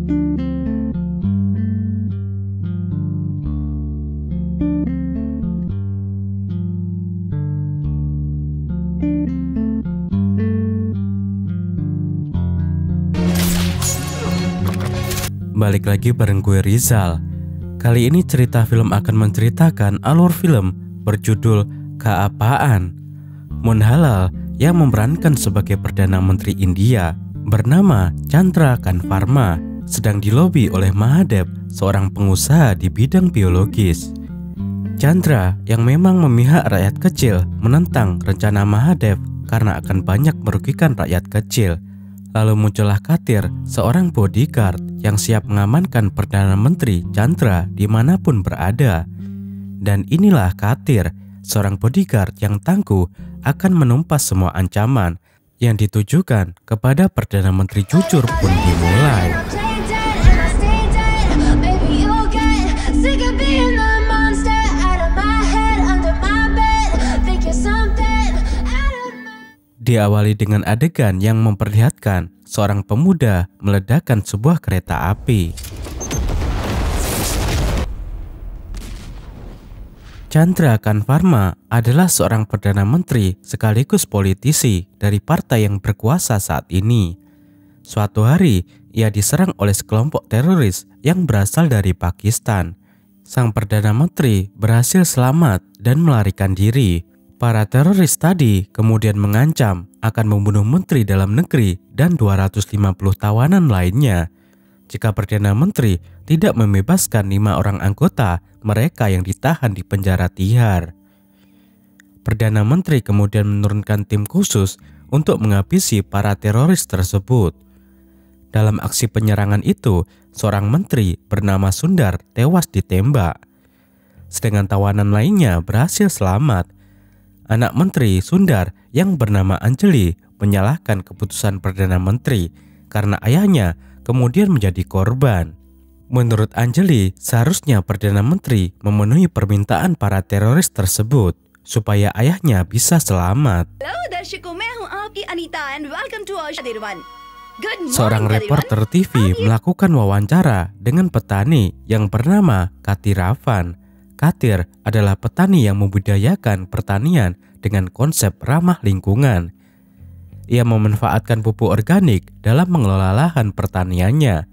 Balik lagi bareng gue Rizal. Kali ini cerita film akan menceritakan alur film berjudul Keapaan. Moonhalal yang memerankan sebagai Perdana Menteri India bernama Chandra Kant Varma sedang dilobi oleh Mahadev, seorang pengusaha di bidang biologis. Chandra yang memang memihak rakyat kecil menentang rencana Mahadev karena akan banyak merugikan rakyat kecil. Lalu muncullah Katir, seorang bodyguard yang siap mengamankan Perdana Menteri Chandra dimanapun berada. Dan inilah Katir, seorang bodyguard yang tangguh akan menumpas semua ancaman yang ditujukan kepada Perdana Menteri jujur pun dimulai. Diawali dengan adegan yang memperlihatkan seorang pemuda meledakkan sebuah kereta api. Chandra Kant Varma adalah seorang Perdana Menteri sekaligus politisi dari partai yang berkuasa saat ini. Suatu hari, ia diserang oleh sekelompok teroris yang berasal dari Pakistan. Sang Perdana Menteri berhasil selamat dan melarikan diri. Para teroris tadi kemudian mengancam akan membunuh Menteri Dalam Negeri dan 250 tawanan lainnya jika Perdana Menteri tidak membebaskan 5 orang anggota mereka yang ditahan di penjara Tihar. Perdana Menteri kemudian menurunkan tim khusus untuk menghabisi para teroris tersebut. Dalam aksi penyerangan itu, seorang menteri bernama Sundar tewas ditembak. Sedangkan tawanan lainnya berhasil selamat. Anak Menteri Sundar yang bernama Anjali menyalahkan keputusan Perdana Menteri karena ayahnya kemudian menjadi korban. Menurut Anjali, seharusnya Perdana Menteri memenuhi permintaan para teroris tersebut supaya ayahnya bisa selamat. Seorang reporter TV melakukan wawancara dengan petani yang bernama Katiravan. Katir adalah petani yang membudidayakan pertanian dengan konsep ramah lingkungan. Ia memanfaatkan pupuk organik dalam mengelola lahan pertaniannya.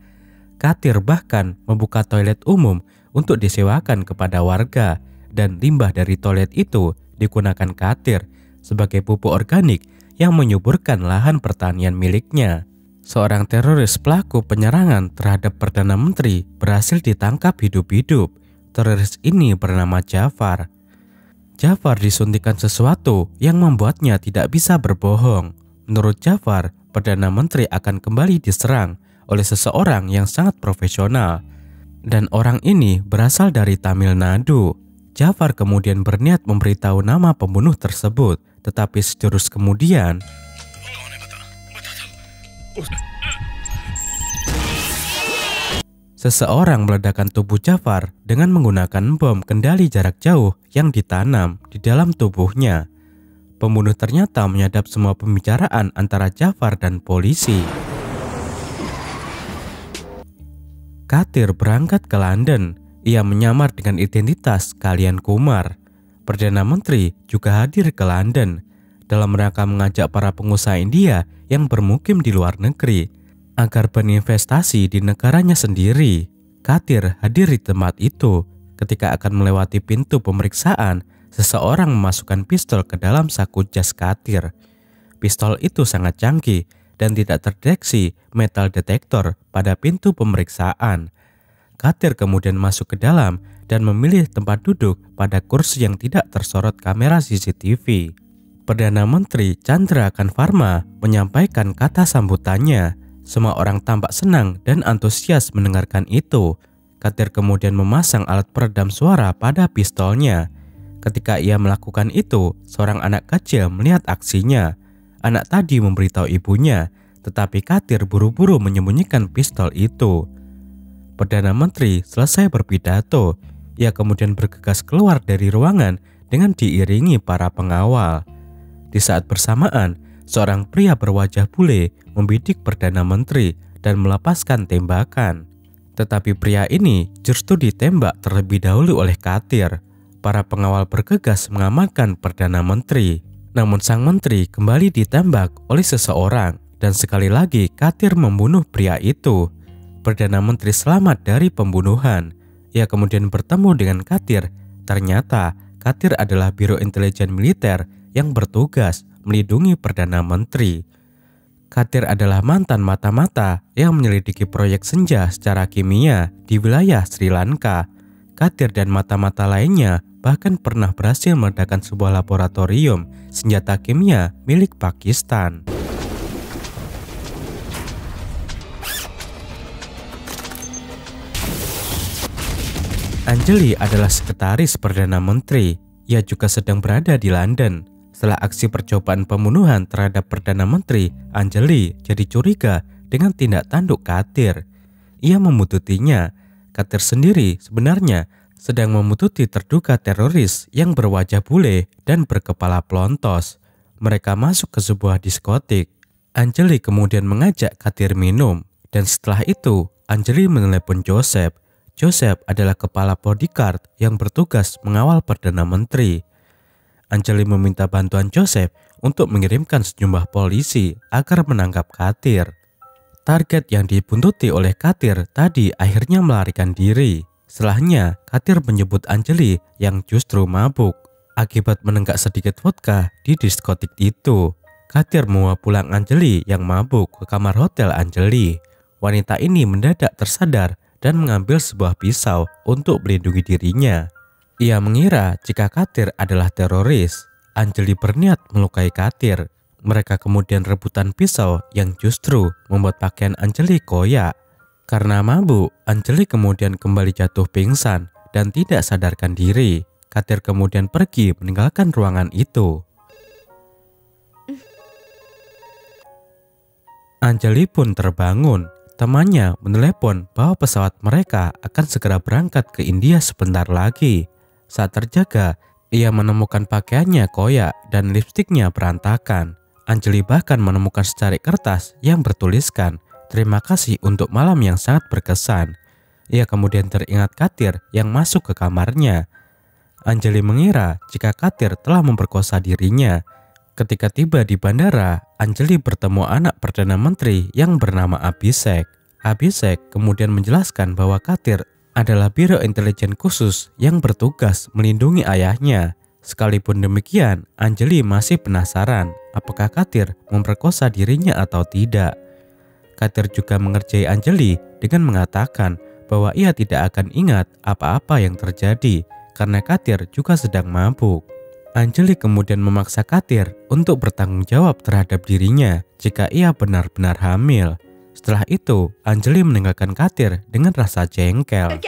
Katir bahkan membuka toilet umum untuk disewakan kepada warga, dan limbah dari toilet itu digunakan Katir sebagai pupuk organik yang menyuburkan lahan pertanian miliknya. Seorang teroris pelaku penyerangan terhadap Perdana Menteri berhasil ditangkap hidup-hidup. Teroris ini bernama Jafar. Jafar disuntikan sesuatu yang membuatnya tidak bisa berbohong. Menurut Jafar, Perdana Menteri akan kembali diserang oleh seseorang yang sangat profesional. Dan orang ini berasal dari Tamil Nadu. Jafar kemudian berniat memberitahu nama pembunuh tersebut, tetapi sejurus kemudian seseorang meledakkan tubuh Jafar dengan menggunakan bom kendali jarak jauh yang ditanam di dalam tubuhnya. Pembunuh ternyata menyadap semua pembicaraan antara Jafar dan polisi. Katir berangkat ke London. Ia menyamar dengan identitas Kalyan Kumar. Perdana Menteri juga hadir ke London dalam rangka mengajak para pengusaha India yang bermukim di luar negeri agar berinvestasi di negaranya sendiri. Katir hadir di tempat itu. Ketika akan melewati pintu pemeriksaan, seseorang memasukkan pistol ke dalam saku jas Katir. Pistol itu sangat canggih dan tidak terdeteksi metal detektor pada pintu pemeriksaan. Katir kemudian masuk ke dalam dan memilih tempat duduk pada kursi yang tidak tersorot kamera CCTV. Perdana Menteri Chandra Kant Varma menyampaikan kata sambutannya. Semua orang tampak senang dan antusias mendengarkan itu. Katir kemudian memasang alat peredam suara pada pistolnya. Ketika ia melakukan itu, seorang anak kecil melihat aksinya. Anak tadi memberitahu ibunya, tetapi Katir buru-buru menyembunyikan pistol itu. Perdana Menteri selesai berpidato. Ia kemudian bergegas keluar dari ruangan dengan diiringi para pengawal. Di saat bersamaan, seorang pria berwajah bule membidik Perdana Menteri dan melepaskan tembakan. Tetapi pria ini justru ditembak terlebih dahulu oleh Katir. Para pengawal bergegas mengamankan Perdana Menteri. Namun sang menteri kembali ditembak oleh seseorang dan sekali lagi Katir membunuh pria itu. Perdana Menteri selamat dari pembunuhan. Ia kemudian bertemu dengan Katir. Ternyata Katir adalah Biro Intelijen Militer yang bertugas melindungi Perdana Menteri. Katir adalah mantan mata-mata yang menyelidiki proyek senja secara kimia di wilayah Sri Lanka. Katir dan mata-mata lainnya bahkan pernah berhasil meledakkan sebuah laboratorium senjata kimia milik Pakistan. Anjali adalah sekretaris Perdana Menteri. Ia juga sedang berada di London. Setelah aksi percobaan pembunuhan terhadap Perdana Menteri, Anjali jadi curiga dengan tindak tanduk Katir. Ia membututinya. Katir sendiri sebenarnya sedang memututi terduga teroris yang berwajah bule dan berkepala pelontos. Mereka masuk ke sebuah diskotik. Anjali kemudian mengajak Katir minum. Dan setelah itu, Anjali menelepon Joseph. Joseph adalah kepala bodyguard yang bertugas mengawal Perdana Menteri. Anjali meminta bantuan Joseph untuk mengirimkan sejumlah polisi agar menangkap Katir. Target yang dibuntuti oleh Katir tadi akhirnya melarikan diri. Setelahnya, Katir menyebut Anjali yang justru mabuk. Akibat menenggak sedikit vodka di diskotik itu, Katir membawa pulang Anjali yang mabuk ke kamar hotel Anjali. Wanita ini mendadak tersadar dan mengambil sebuah pisau untuk melindungi dirinya. Ia mengira jika Katir adalah teroris. Anjali berniat melukai Katir. Mereka kemudian rebutan pisau yang justru membuat pakaian Anjali koyak. Karena mabuk, Anjali kemudian kembali jatuh pingsan dan tidak sadarkan diri. Katir kemudian pergi meninggalkan ruangan itu. Anjali pun terbangun. Temannya menelepon bahwa pesawat mereka akan segera berangkat ke India sebentar lagi. Saat terjaga, ia menemukan pakaiannya koyak dan lipstiknya berantakan. Anjali bahkan menemukan secari kertas yang bertuliskan, "Terima kasih untuk malam yang sangat berkesan." Ia kemudian teringat Katir yang masuk ke kamarnya. Anjali mengira jika Katir telah memperkosa dirinya. Ketika tiba di bandara, Anjali bertemu anak Perdana Menteri yang bernama Abhishek. Abhishek kemudian menjelaskan bahwa Katir adalah Biro Intelijen khusus yang bertugas melindungi ayahnya. Sekalipun demikian, Anjali masih penasaran apakah Katir memperkosa dirinya atau tidak. Katir juga mengerjai Anjali dengan mengatakan bahwa ia tidak akan ingat apa-apa yang terjadi karena Katir juga sedang mabuk. Anjali kemudian memaksa Katir untuk bertanggung jawab terhadap dirinya jika ia benar-benar hamil. Setelah itu, Anjali meninggalkan Katir dengan rasa jengkel.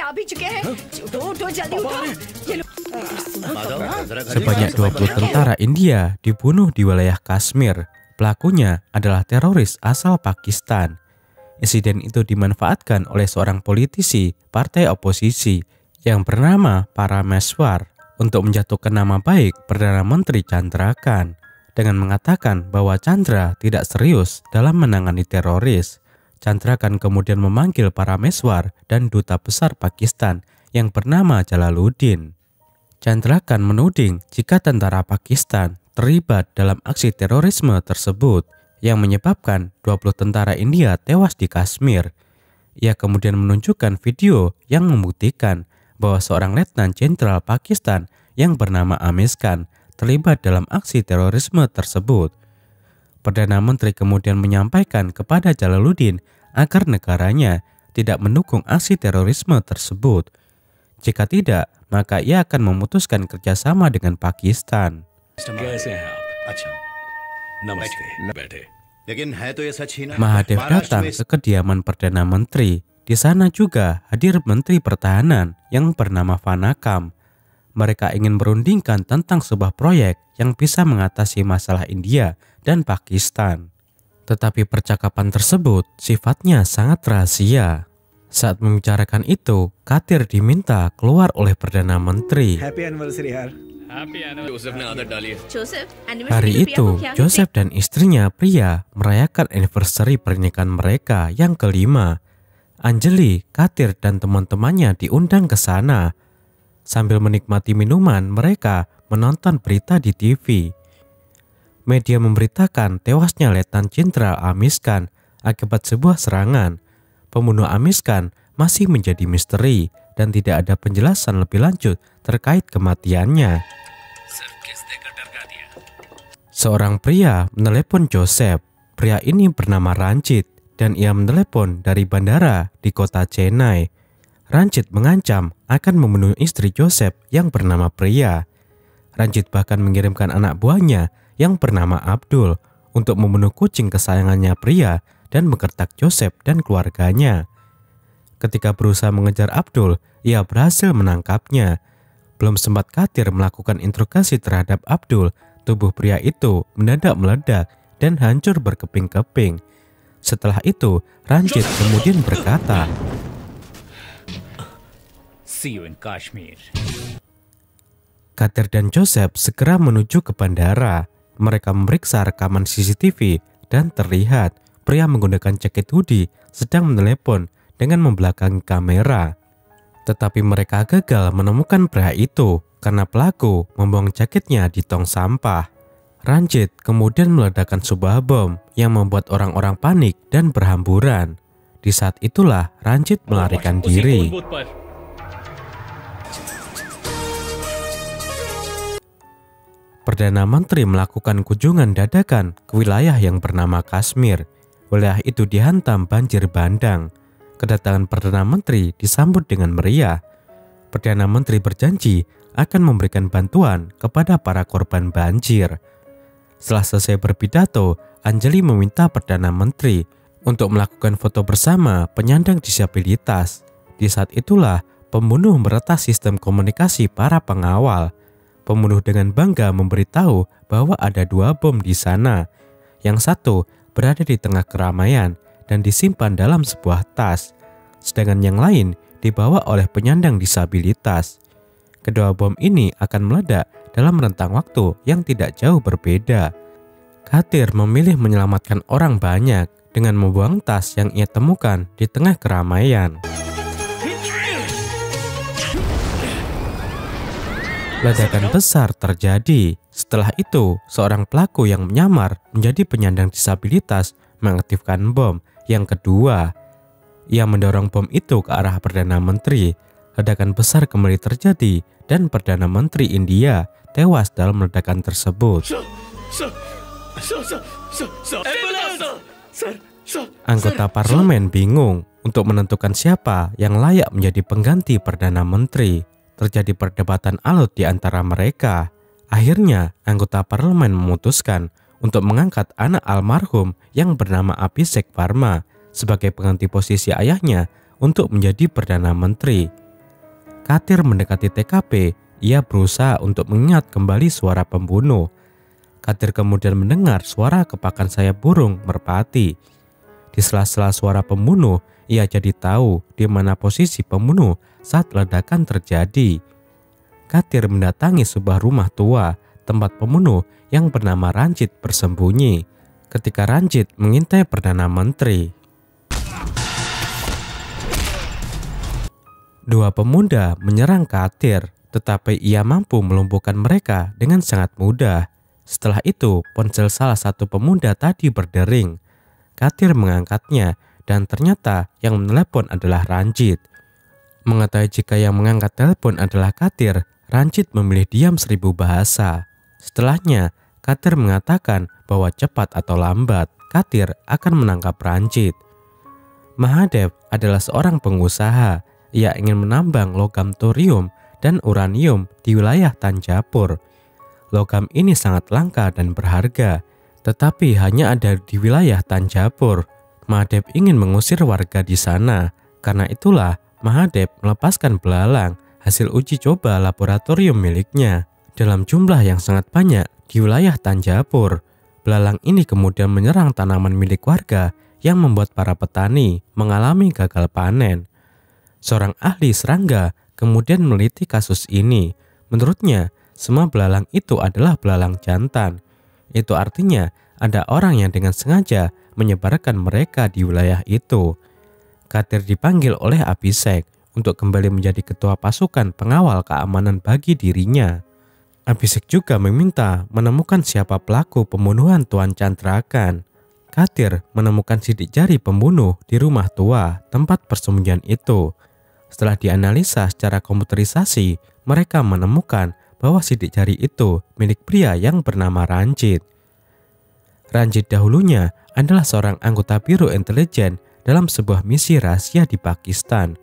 Sebanyak 20 tentara India dibunuh di wilayah Kashmir. Pelakunya adalah teroris asal Pakistan. Insiden itu dimanfaatkan oleh seorang politisi partai oposisi yang bernama Parameswar untuk menjatuhkan nama baik Perdana Menteri Chandra Khan dengan mengatakan bahwa Chandra tidak serius dalam menangani teroris. Chandra Khan kemudian memanggil Parameswar dan duta besar Pakistan yang bernama Jalaluddin. Chandra Khan menuding jika tentara Pakistan terlibat dalam aksi terorisme tersebut yang menyebabkan 20 tentara India tewas di Kashmir. Ia kemudian menunjukkan video yang membuktikan bahwa seorang letnan jenderal Pakistan yang bernama Amiz Khan terlibat dalam aksi terorisme tersebut. Perdana Menteri kemudian menyampaikan kepada Jalaluddin agar negaranya tidak mendukung aksi terorisme tersebut. Jika tidak, maka ia akan memutuskan kerjasama dengan Pakistan. Mahathir datang ke kediaman Perdana Menteri. Di sana juga hadir Menteri Pertahanan yang bernama Vanakam. Mereka ingin merundingkan tentang sebuah proyek yang bisa mengatasi masalah India dan Pakistan. Tetapi percakapan tersebut sifatnya sangat rahasia. Saat membicarakan itu, Katir diminta keluar oleh Perdana Menteri. Hari itu, Joseph dan istrinya Priya merayakan anniversary pernikahan mereka yang kelima. Anjali, Katir, dan teman-temannya diundang ke sana. Sambil menikmati minuman, mereka menonton berita di TV. Media memberitakan tewasnya Letnan Jenderal Amish Khan akibat sebuah serangan. Pembunuh Amish Khan masih menjadi misteri dan tidak ada penjelasan lebih lanjut terkait kematiannya. Seorang pria menelepon Joseph. Pria ini bernama Ranjit dan ia menelepon dari bandara di kota Chennai. Ranjit mengancam akan membunuh istri Joseph yang bernama Priya. Ranjit bahkan mengirimkan anak buahnya yang bernama Abdul untuk membunuh kucing kesayangannya Priya dan menggertak Joseph dan keluarganya. Ketika berusaha mengejar Abdul, ia berhasil menangkapnya. Belum sempat Katir melakukan interogasi terhadap Abdul, tubuh pria itu mendadak meledak dan hancur berkeping-keping. Setelah itu, Ranjit kemudian berkata, "See you in Kashmir." Katir dan Joseph segera menuju ke bandara. Mereka memeriksa rekaman CCTV dan terlihat pria menggunakan jaket hoodie sedang menelepon dengan membelakangi kamera. Tetapi mereka gagal menemukan pria itu karena pelaku membuang jaketnya di tong sampah. Ranjit kemudian meledakkan sebuah bom yang membuat orang-orang panik dan berhamburan. Di saat itulah Ranjit melarikan diri. Perdana Menteri melakukan kunjungan dadakan ke wilayah yang bernama Kashmir. Wilayah itu dihantam banjir bandang. Kedatangan Perdana Menteri disambut dengan meriah. Perdana Menteri berjanji akan memberikan bantuan kepada para korban banjir. Setelah selesai berpidato, Anjali meminta Perdana Menteri untuk melakukan foto bersama penyandang disabilitas. Di saat itulah pembunuh meretas sistem komunikasi para pengawal. Pembunuh dengan bangga memberitahu bahwa ada 2 bom di sana. Yang satu berada di tengah keramaian dan disimpan dalam sebuah tas, sedangkan yang lain dibawa oleh penyandang disabilitas. Kedua bom ini akan meledak dalam rentang waktu yang tidak jauh berbeda. Katir memilih menyelamatkan orang banyak dengan membuang tas yang ia temukan di tengah keramaian. Ledakan besar terjadi. Setelah itu, seorang pelaku yang menyamar menjadi penyandang disabilitas mengaktifkan bom yang kedua. Ia mendorong bom itu ke arah Perdana Menteri. Ledakan besar kembali terjadi dan Perdana Menteri India tewas dalam ledakan tersebut. Anggota parlemen bingung untuk menentukan siapa yang layak menjadi pengganti Perdana Menteri. Terjadi perdebatan alot di antara mereka. Akhirnya, anggota parlemen memutuskan untuk mengangkat anak almarhum yang bernama Abhishek Verma sebagai pengganti posisi ayahnya untuk menjadi Perdana Menteri. Katir mendekati TKP, ia berusaha untuk mengingat kembali suara pembunuh. Katir kemudian mendengar suara kepakan sayap burung merpati. Di sela-sela suara pembunuh, ia jadi tahu di mana posisi pembunuh saat ledakan terjadi. Katir mendatangi sebuah rumah tua, tempat pembunuh yang bernama Ranjit bersembunyi. Ketika Ranjit mengintai Perdana Menteri, 2 pemuda menyerang Katir, tetapi ia mampu melumpuhkan mereka dengan sangat mudah. Setelah itu, ponsel salah satu pemuda tadi berdering. Katir mengangkatnya dan ternyata yang menelepon adalah Ranjit. Mengetahui jika yang mengangkat telepon adalah Katir, Ranjit memilih diam 1000 bahasa. Setelahnya, Katir mengatakan bahwa cepat atau lambat, Katir akan menangkap Ranjit. Mahadev adalah seorang pengusaha. Ia ingin menambang logam thorium dan uranium di wilayah Tanjapur. Logam ini sangat langka dan berharga, tetapi hanya ada di wilayah Tanjapur. Mahadev ingin mengusir warga di sana. Karena itulah Mahadev melepaskan belalang hasil uji coba laboratorium miliknya dalam jumlah yang sangat banyak di wilayah Tanjapur. Belalang ini kemudian menyerang tanaman milik warga yang membuat para petani mengalami gagal panen. Seorang ahli serangga kemudian meneliti kasus ini. Menurutnya, semua belalang itu adalah belalang jantan. Itu artinya ada orang yang dengan sengaja menyebarkan mereka di wilayah itu. Katir dipanggil oleh Abhishek untuk kembali menjadi ketua pasukan pengawal keamanan bagi dirinya. Abhishek juga meminta menemukan siapa pelaku pembunuhan Tuan Chandrakan. Katir menemukan sidik jari pembunuh di rumah tua, tempat persembunyian itu. Setelah dianalisa secara komputerisasi, mereka menemukan bahwa sidik jari itu milik pria yang bernama Ranjit. Ranjit dahulunya adalah seorang anggota Biro Intelijen dalam sebuah misi rahasia di Pakistan.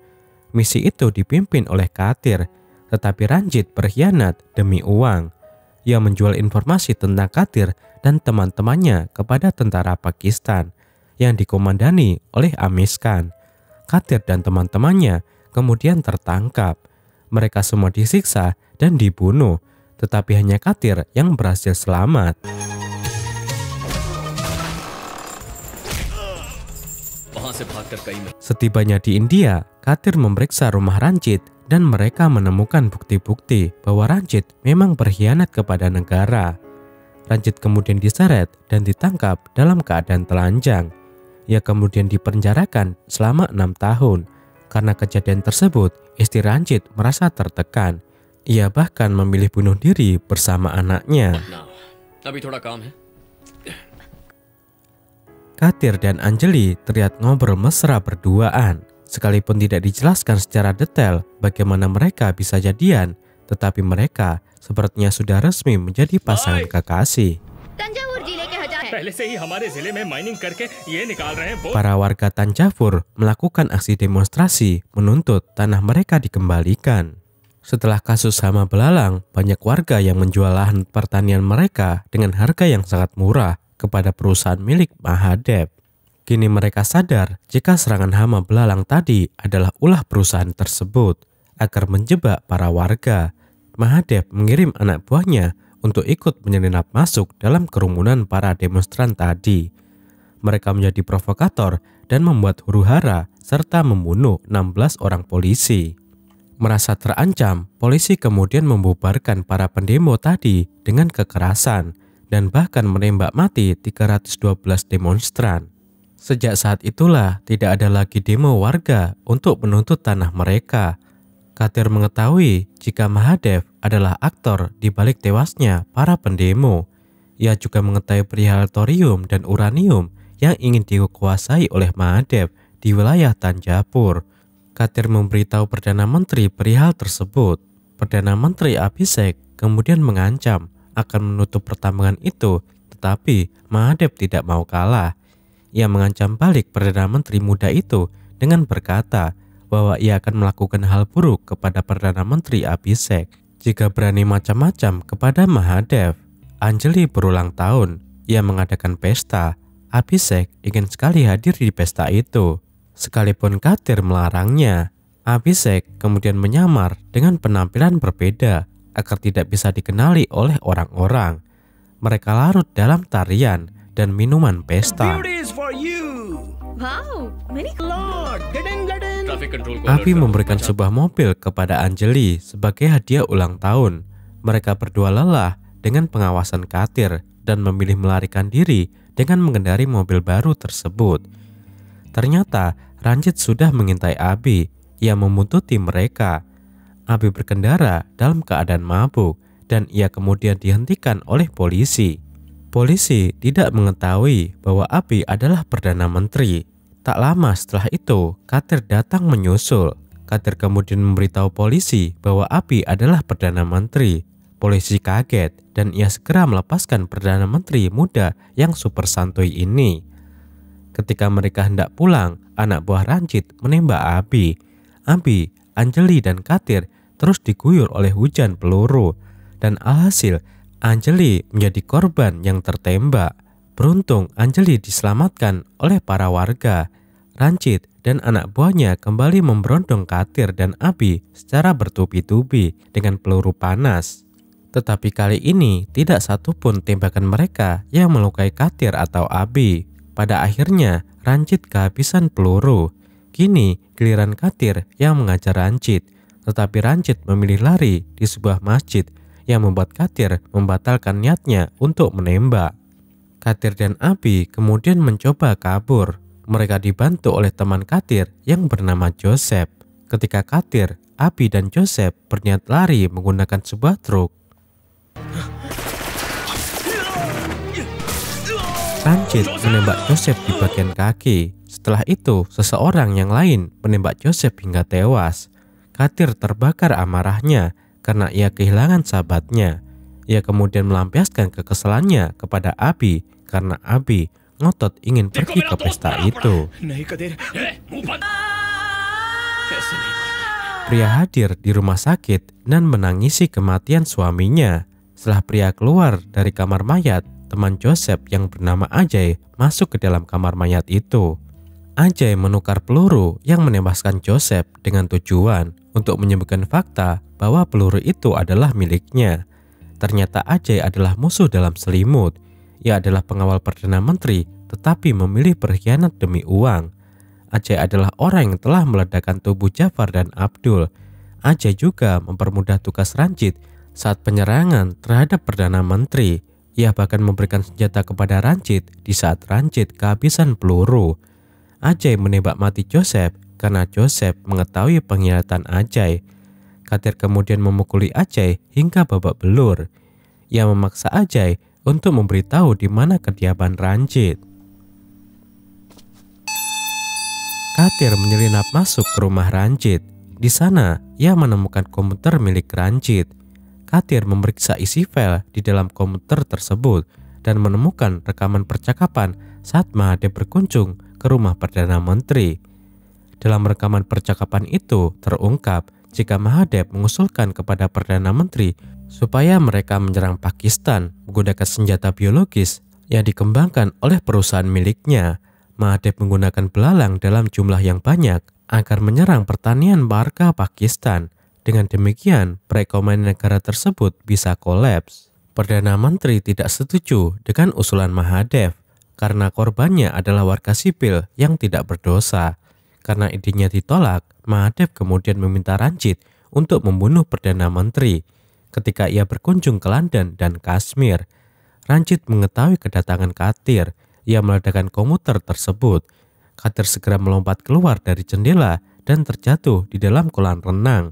Misi itu dipimpin oleh Katir, tetapi Ranjit berkhianat demi uang. Ia menjual informasi tentang Katir dan teman-temannya kepada tentara Pakistan yang dikomandani oleh Amish Khan. Katir dan teman-temannya kemudian tertangkap. Mereka semua disiksa dan dibunuh, tetapi hanya Katir yang berhasil selamat. Setibanya di India, Katir memeriksa rumah Ranjit dan mereka menemukan bukti-bukti bahwa Ranjit memang berkhianat kepada negara. Ranjit kemudian diseret dan ditangkap dalam keadaan telanjang. Ia kemudian dipenjarakan selama 6 tahun. Karena kejadian tersebut, istri Ranjit merasa tertekan. Ia bahkan memilih bunuh diri bersama anaknya. Katir dan Anjali terlihat ngobrol mesra berduaan. Sekalipun tidak dijelaskan secara detail bagaimana mereka bisa jadian, tetapi mereka sepertinya sudah resmi menjadi pasangan kekasih. Para warga Tanjavur melakukan aksi demonstrasi menuntut tanah mereka dikembalikan. Setelah kasus hama belalang, banyak warga yang menjual lahan pertanian mereka dengan harga yang sangat murah kepada perusahaan milik Mahadev. Kini mereka sadar jika serangan hama belalang tadi adalah ulah perusahaan tersebut. Agar menjebak para warga, Mahadev mengirim anak buahnya untuk ikut menyelinap masuk dalam kerumunan para demonstran tadi. Mereka menjadi provokator dan membuat huru-hara serta membunuh 16 orang polisi. Merasa terancam, polisi kemudian membubarkan para pendemo tadi dengan kekerasan dan bahkan menembak mati 312 demonstran. Sejak saat itulah tidak ada lagi demo warga untuk menuntut tanah mereka. Katir mengetahui jika Mahadev adalah aktor di balik tewasnya para pendemo. Ia juga mengetahui perihal thorium dan uranium yang ingin dikuasai oleh Mahadev di wilayah Tanjapur. Katir memberitahu Perdana Menteri perihal tersebut. Perdana Menteri Abhishek kemudian mengancam akan menutup pertambangan itu, tetapi Mahadev tidak mau kalah. Ia mengancam balik Perdana Menteri muda itu dengan berkata bahwa ia akan melakukan hal buruk kepada Perdana Menteri Abhishek jika berani macam-macam kepada Mahadev. Anjali berulang tahun, ia mengadakan pesta. Abhishek ingin sekali hadir di pesta itu. Sekalipun Katir melarangnya, Abhishek kemudian menyamar dengan penampilan berbeda agar tidak bisa dikenali oleh orang-orang. Mereka larut dalam tarian dan minuman pesta. Abi memberikan sebuah mobil kepada Anjali sebagai hadiah ulang tahun. Mereka berdua lelah dengan pengawasan Katir dan memilih melarikan diri dengan mengendari mobil baru tersebut. Ternyata Ranjit sudah mengintai Abi. Ia membuntuti mereka. Abi berkendara dalam keadaan mabuk dan ia kemudian dihentikan oleh polisi. Polisi tidak mengetahui bahwa Abi adalah Perdana Menteri. Tak lama setelah itu, Katir datang menyusul. Katir kemudian memberitahu polisi bahwa Abi adalah Perdana Menteri. Polisi kaget dan ia segera melepaskan Perdana Menteri muda yang super santuy ini. Ketika mereka hendak pulang, anak buah Ranjit menembak Abi. Abi, Anjali dan Katir terus diguyur oleh hujan peluru. Dan alhasil, Anjali menjadi korban yang tertembak. Beruntung Anjali diselamatkan oleh para warga. Ranjit dan anak buahnya kembali memberondong Katir dan Abi secara bertubi-tubi dengan peluru panas. Tetapi kali ini tidak satupun tembakan mereka yang melukai Katir atau Abi. Pada akhirnya Ranjit kehabisan peluru. Kini giliran Katir yang mengajar Ranjit, tetapi Ranjit memilih lari di sebuah masjid yang membuat Katir membatalkan niatnya untuk menembak. Katir dan Abi kemudian mencoba kabur. Mereka dibantu oleh teman Katir yang bernama Joseph. Ketika Katir, Abi dan Joseph berniat lari menggunakan sebuah truk. Ranjit menembak Joseph di bagian kaki. Setelah itu, seseorang yang lain menembak Joseph hingga tewas. Katir terbakar amarahnya karena ia kehilangan sahabatnya. Ia kemudian melampiaskan kekesalannya kepada Abi karena Abi ngotot ingin pergi ke pesta itu. Pria hadir di rumah sakit dan menangisi kematian suaminya. Setelah pria keluar dari kamar mayat, teman Joseph yang bernama Ajay masuk ke dalam kamar mayat itu. Ajay menukar peluru yang menewaskan Joseph dengan tujuan untuk menyembuhkan fakta bahwa peluru itu adalah miliknya. Ternyata Ajay adalah musuh dalam selimut. Ia adalah pengawal Perdana Menteri tetapi memilih berkhianat demi uang. Ajay adalah orang yang telah meledakkan tubuh Jafar dan Abdul. Ajay juga mempermudah tugas Ranjit saat penyerangan terhadap Perdana Menteri. Ia bahkan memberikan senjata kepada Ranjit di saat Ranjit kehabisan peluru. Ajay menembak mati Joseph karena Joseph mengetahui pengkhianatan Ajay. Katir kemudian memukuli Ajay hingga babak belur. Ia memaksa Ajay untuk memberitahu di mana kediaman Ranjit. Katir menyelinap masuk ke rumah Ranjit. Di sana, ia menemukan komputer milik Ranjit. Katir memeriksa isi file di dalam komputer tersebut dan menemukan rekaman percakapan saat Mahadev berkunjung ke rumah Perdana Menteri. Dalam rekaman percakapan itu terungkap jika Mahadev mengusulkan kepada Perdana Menteri supaya mereka menyerang Pakistan menggunakan senjata biologis yang dikembangkan oleh perusahaan miliknya. Mahadev menggunakan belalang dalam jumlah yang banyak agar menyerang pertanian warga Pakistan. Dengan demikian, perekonomian negara tersebut bisa kolaps. Perdana Menteri tidak setuju dengan usulan Mahadev karena korbannya adalah warga sipil yang tidak berdosa. Karena idenya ditolak, Mahadev kemudian meminta Ranjit untuk membunuh Perdana Menteri. Ketika ia berkunjung ke London dan Kashmir, Ranjit mengetahui kedatangan Katir. Ia meledakkan komputer tersebut. Katir segera melompat keluar dari jendela dan terjatuh di dalam kolam renang.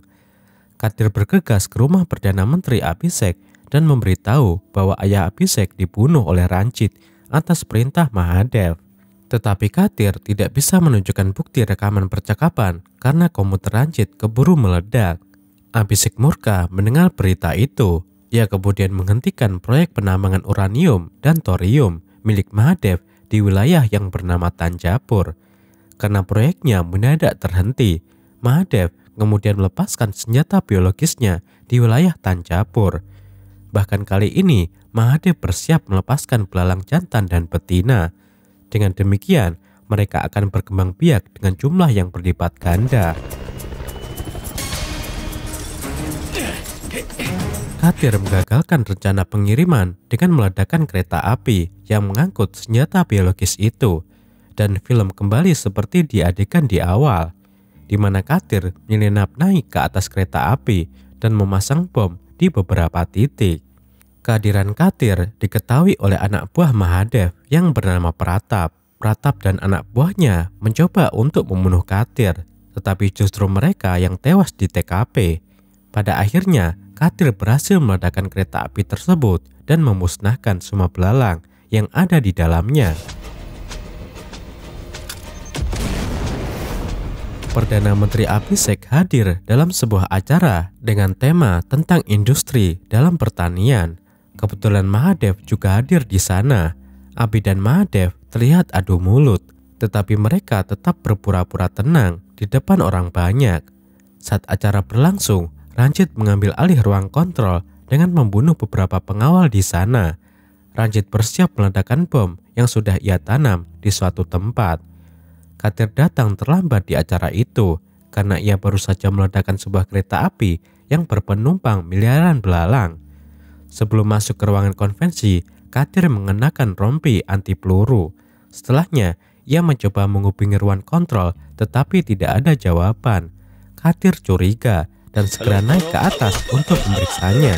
Katir bergegas ke rumah Perdana Menteri Abhishek dan memberitahu bahwa ayah Abhishek dibunuh oleh Ranjit atas perintah Mahadev. Tetapi Katir tidak bisa menunjukkan bukti rekaman percakapan karena komputer Ranjit keburu meledak. Abhishek murka mendengar berita itu. Ia kemudian menghentikan proyek penambangan uranium dan thorium milik Mahadev di wilayah yang bernama Tanjapur. Karena proyeknya mendadak terhenti, Mahadev kemudian melepaskan senjata biologisnya di wilayah Tanjapur. Bahkan kali ini, Mahadev bersiap melepaskan belalang jantan dan betina. Dengan demikian, mereka akan berkembang biak dengan jumlah yang berlipat ganda. Katir menggagalkan rencana pengiriman dengan meledakkan kereta api yang mengangkut senjata biologis itu. Dan film kembali seperti di adegan di awal, di mana Katir menyelinap naik ke atas kereta api dan memasang bom di beberapa titik. Kehadiran Katir diketahui oleh anak buah Mahadev yang bernama Pratap. Pratap dan anak buahnya mencoba untuk membunuh Katir, tetapi justru mereka yang tewas di TKP. Pada akhirnya, Katir berhasil meledakkan kereta api tersebut dan memusnahkan semua belalang yang ada di dalamnya. Perdana Menteri Abhishek hadir dalam sebuah acara dengan tema tentang industri dalam pertanian. Kebetulan Mahadev juga hadir di sana. Abi dan Mahadev terlihat adu mulut, tetapi mereka tetap berpura-pura tenang di depan orang banyak. Saat acara berlangsung, Ranjit mengambil alih ruang kontrol dengan membunuh beberapa pengawal di sana. Ranjit bersiap meledakkan bom yang sudah ia tanam di suatu tempat. Katir datang terlambat di acara itu karena ia baru saja meledakkan sebuah kereta api yang berpenumpang miliaran belalang. Sebelum masuk ke ruangan konvensi, Katir mengenakan rompi anti peluru. Setelahnya, ia mencoba menghubungi ruang kontrol tetapi tidak ada jawaban. Katir curiga dan segera naik ke atas untuk memeriksanya.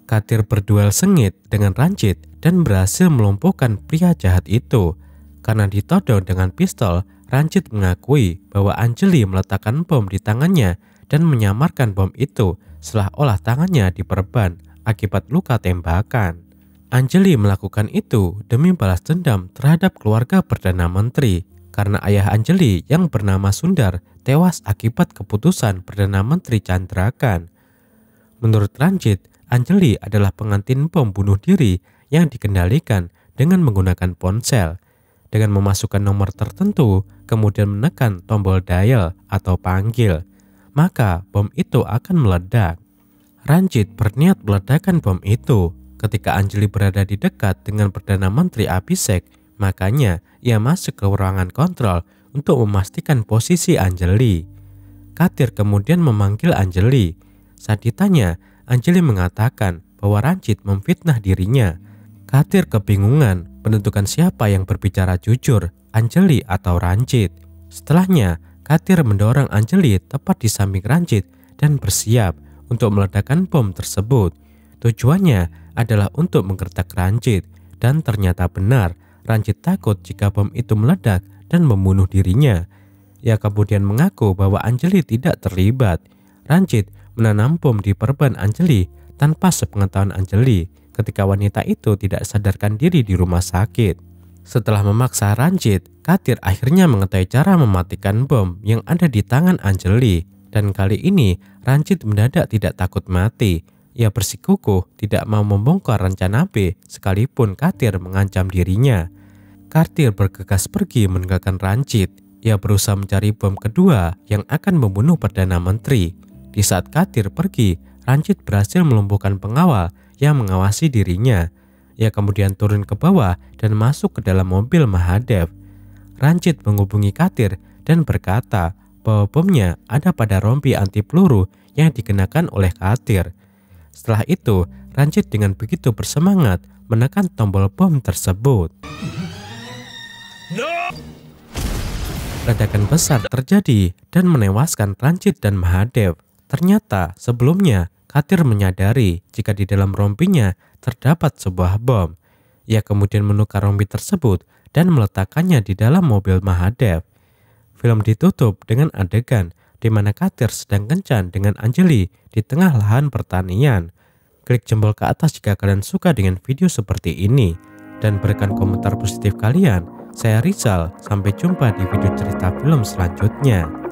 Katir berduel sengit dengan Ranjit dan berhasil melumpuhkan pria jahat itu. Karena ditodong dengan pistol, Ranjit mengakui bahwa Anjali meletakkan bom di tangannya dan menyamarkan bom itu seolah-olah tangannya diperban akibat luka tembakan. Anjali melakukan itu demi balas dendam terhadap keluarga Perdana Menteri karena ayah Anjali yang bernama Sundar tewas akibat keputusan Perdana Menteri Chandrakan. Menurut Ranjit, Anjali adalah pengantin bom bunuh diri yang dikendalikan dengan menggunakan ponsel. Dengan memasukkan nomor tertentu, kemudian menekan tombol dial atau panggil, maka bom itu akan meledak. Ranjit berniat meledakkan bom itu ketika Anjali berada di dekat dengan Perdana Menteri Abhishek, makanya ia masuk ke ruangan kontrol untuk memastikan posisi Anjali. Katir kemudian memanggil Anjali. Saat ditanya, Anjali mengatakan bahwa Ranjit memfitnah dirinya. Katir kebingungan menentukan siapa yang berbicara jujur, Anjali atau Ranjit. Setelahnya, Katir mendorong Anjali tepat di samping Ranjit dan bersiap untuk meledakkan bom tersebut. Tujuannya adalah untuk menggertak Ranjit, dan ternyata benar, Ranjit takut jika bom itu meledak dan membunuh dirinya. Ia kemudian mengaku bahwa Anjali tidak terlibat. Ranjit menanam bom di perban Anjali tanpa sepengetahuan Anjali ketika wanita itu tidak sadarkan diri di rumah sakit. Setelah memaksa Ranjit, Katir akhirnya mengetahui cara mematikan bom yang ada di tangan Anjali. Dan kali ini Ranjit mendadak tidak takut mati. Ia bersikukuh tidak mau membongkar rencana B sekalipun Katir mengancam dirinya. Katir bergegas pergi meninggalkan Ranjit. Ia berusaha mencari bom kedua yang akan membunuh Perdana Menteri. Di saat Katir pergi, Ranjit berhasil melumpuhkan pengawal yang mengawasi dirinya. Ia kemudian turun ke bawah dan masuk ke dalam mobil Mahadev. Ranjit menghubungi Katir dan berkata bahwa bomnya ada pada rompi anti peluru yang dikenakan oleh Katir. Setelah itu, Ranjit dengan begitu bersemangat menekan tombol bom tersebut. Ledakan besar terjadi dan menewaskan Ranjit dan Mahadev. Ternyata sebelumnya Katir menyadari jika di dalam rompinya terdapat sebuah bom. Ia kemudian menukar rompi tersebut dan meletakkannya di dalam mobil Mahadev. Film ditutup dengan adegan di mana Katir sedang kencan dengan Anjali di tengah lahan pertanian. Klik jempol ke atas jika kalian suka dengan video seperti ini. Dan berikan komentar positif kalian. Saya Rizal, sampai jumpa di video cerita film selanjutnya.